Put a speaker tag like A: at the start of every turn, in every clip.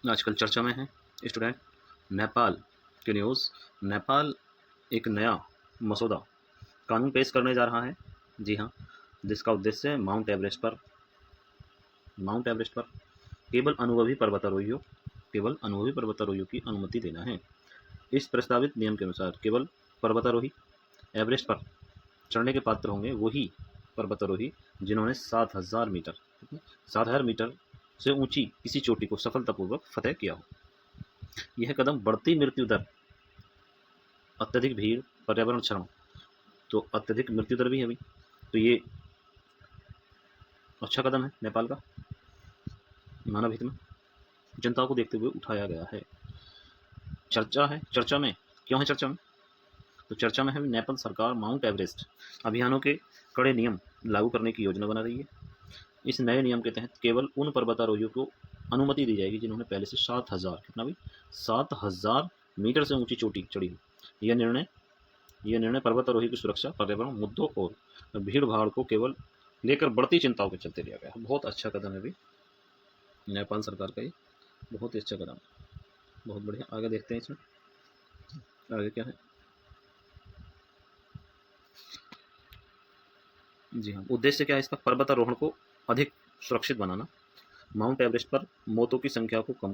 A: आजकल चर्चा में है स्टूडेंट नेपाल की न्यूज़। नेपाल एक नया मसौदा कानून पेश करने जा रहा है। जी हाँ, जिसका उद्देश्य है माउंट एवरेस्ट पर केवल अनुभवी पर्वतारोहियों की अनुमति देना है। इस प्रस्तावित नियम के अनुसार केवल पर्वतारोही एवरेस्ट पर चढ़ने के पात्र होंगे वही पर्वतारोही जिन्होंने 7,000 मीटर से ऊंची किसी चोटी को सफलतापूर्वक फतह किया हो। यह कदम बढ़ती मृत्यु दर, अत्यधिक भीड़, पर्यावरण क्षरण, तो अत्यधिक मृत्यु दर भी है अभी, तो ये अच्छा कदम है नेपाल का, मानव हित में, जनता को देखते हुए उठाया गया है। चर्चा में क्यों है चर्चा में? तो चर्चा में है नेपाल सरकार माउंट एवरेस्ट अभियानों के कड़े नियम लागू करने की योजना बना रही है। इस नए नियम के तहत केवल उन पर्वतारोहियों को अनुमति दी जाएगी जिन्होंने पहले से 7,000 मीटर से ऊंची चोटी चढ़ी हो। यह निर्णय पर्वतारोही की सुरक्षा, पर्यावरण मुद्दों और भीड़ भाड़ को केवल लेकर बढ़ती चिंताओं के चलते लिया गया है। बहुत अच्छा कदम है भी नेपाल सरकार का, ये बहुत ही अच्छा कदम है, बहुत बढ़िया। आगे देखते हैं इसमें आगे क्या है। जी हाँ, उद्देश्य क्या है इसका? पर्वतारोहण को अधिक सुरक्षित बनाना, माउंट एवरेस्ट पर मौतों की संख्या को कम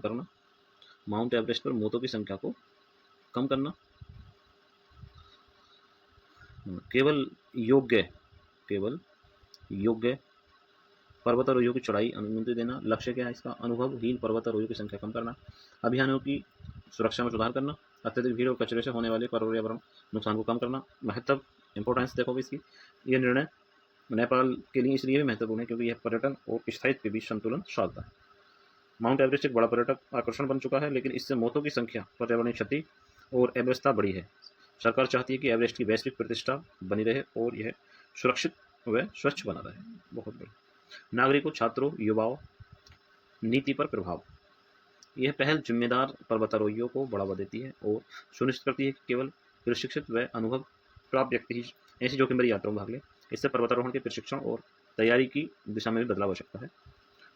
A: करना, केवल योग्य पर्वतारोहियों की चढ़ाई अनुमति देना। लक्ष्य क्या है इसका? अनुभवहीन पर्वतारोहियों की संख्या कम करना, अभियानों की सुरक्षा में सुधार करना, अत्यधिक भीड़ और कचरे से होने वाले पर्यावरण नुकसान को कम करना। महत्व, इंपॉर्टेंस देखो इसकी। यह निर्णय नेपाल के लिए इसलिए भी महत्वपूर्ण है क्योंकि यह पर्यटन और स्थायित्व के बीच संतुलन साधता है। माउंट एवरेस्ट एक बड़ा पर्यटक आकर्षण बन चुका है, लेकिन इससे मौतों की संख्या, पर्यावरणीय क्षति और अव्यवस्था बढ़ी है। सरकार चाहती है कि एवरेस्ट की वैश्विक प्रतिष्ठा बनी रहे और यह सुरक्षित व स्वच्छ बना रहे। बहुत बढ़िया। नागरिकों, छात्रों, युवाओं, नीति पर प्रभाव। यह पहल जिम्मेदार पर्वतारोहियों को बढ़ावा देती है और सुनिश्चित करती है कि केवल प्रशिक्षित व अनुभव प्राप्त व्यक्ति ही ऐसी जोखिम भरी यात्राओं में भाग ले। इससे पर्वतारोहण के प्रशिक्षण और तैयारी की दिशा में भी बदलाव हो सकता है।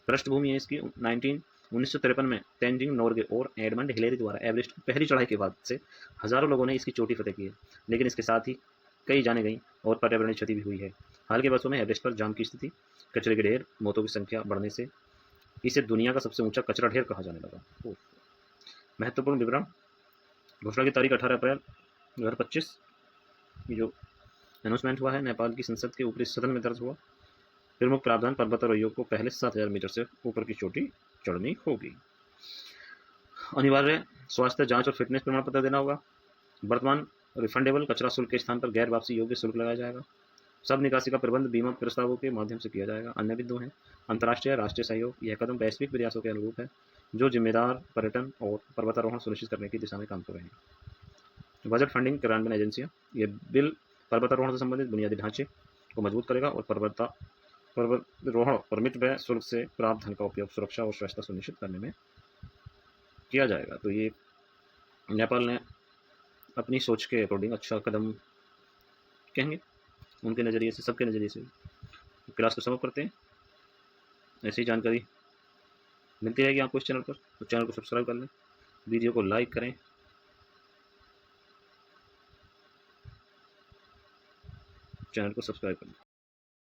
A: पृष्ठभूमि है इसकी 1953 में तेंजिंग नोर्गे और एडमंड हिलेरी द्वारा एवरेस्ट की पहली चढ़ाई के बाद से हजारों लोगों ने इसकी चोटी फतेह की है, लेकिन इसके साथ ही कई जाने गई और पर्यावरणीय क्षति भी हुई है। हाल के वर्षों में एवरेस्ट पर जाम की स्थिति, कचरे के ढेर, मौतों की संख्या बढ़ने से इसे दुनिया का सबसे ऊंचा कचरा ढेर कहा जाने लगा। महत्वपूर्ण विवरण। घोषणा की तारीख 18 अप्रैल 2025। ये जो अनाउंसमेंट हुआ है नेपाल की संसद के ऊपरी सदन में दर्ज हुआ। प्रमुख प्रावधान, पर्वतारोहियों को पहले 7,000 मीटर से ऊपर की चोटी चढ़नी होगी। अनिवार्य स्वास्थ्य जांच और फिटनेस प्रमाण पत्र देना होगा। वर्तमान रिफंडेबल कचरा शुल्क के स्थान पर गैर वापसी योग्य शुल्क लगाया जाएगा। सब निकासी का प्रबंध बीमा प्रस्तावों के माध्यम से किया जाएगा। अन्य बिंदु हैं अंतर्राष्ट्रीय राष्ट्रीय सहयोग। यह कदम वैश्विक प्रयासों के अनुरूप है जो जिम्मेदार पर्यटन और पर्वतारोहण सुनिश्चित करने की दिशा में काम कर रहे हैं। बजट फंडिंग कार्यान्वयन एजेंसियां। यह बिल पर्वतारोहण से संबंधित बुनियादी ढांचे को मजबूत करेगा और पर्वतारोहण परमिट व शुल्क से प्राप्त धन का उपयोग सुरक्षा और स्वच्छता सुनिश्चित करने में किया जाएगा। तो ये नेपाल ने अपनी सोच के अकॉर्डिंग अच्छा कदम कहेंगे, उनके नज़रिए से, सबके नज़रिए से। क्लास को समाप्त करते हैं। ऐसी जानकारी मिलती रहेगी आपको इस चैनल पर, तो चैनल को सब्सक्राइब कर लें, वीडियो को लाइक करें, चैनल को सब्सक्राइब करें।